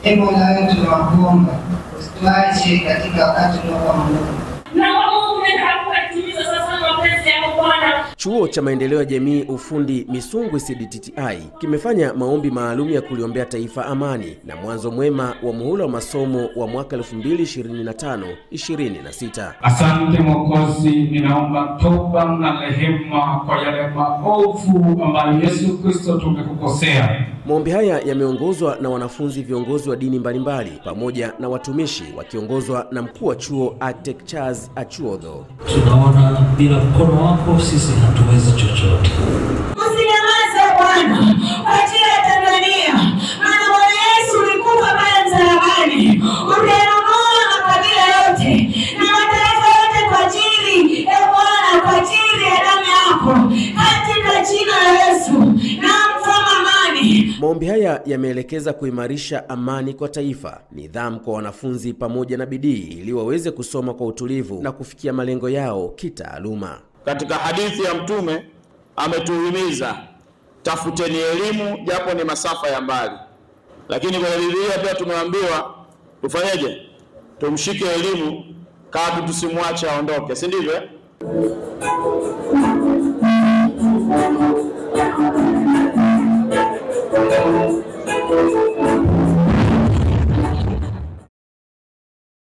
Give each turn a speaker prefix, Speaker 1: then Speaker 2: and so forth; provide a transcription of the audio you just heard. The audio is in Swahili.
Speaker 1: Mola wetu tunakuomba usituache katika wakati unaokuwa mgumu.
Speaker 2: Chuo cha Maendeleo ya Jamii Ufundi Misungwi CDTI kimefanya maombi maalum ya kuliombea taifa amani na mwanzo mwema wa muhula wa masomo wa mwaka 2025-26.
Speaker 3: Asante Mwokozi, ninaomba toba na rehema kwa yale maovu ambayo Yesu Kristo tumekukosea.
Speaker 2: Maombi haya yameongozwa na wanafunzi, viongozi wa dini mbalimbali pamoja na watumishi wakiongozwa na mkuu wa chuo Architect Charles Achuodho.
Speaker 4: Tunaona bila mkono wako sisi hatuwezi chochote.
Speaker 5: Usinyamaze Bwana, ajili ya Tanzania. Maana Bwana Yesu ulikufa pale msalabani. Ulianunua makabila yote na mataifa yote kwa ajili ya Bwana, kwa ajili ya damu yako. Katika jina la Yesu na mfama amani.
Speaker 2: Maombi haya yameelekeza kuimarisha amani kwa taifa, nidhamu kwa wanafunzi pamoja na bidii ili waweze kusoma kwa utulivu na kufikia malengo yao kitaaluma.
Speaker 6: Katika hadithi ya Mtume ametuhimiza tafuteni elimu japo ni masafa ya mbali. Lakini kwa Biblia pia tumeambiwa tufanyeje? Tumshike elimu kama tusimwache aondoke, si ndivyo?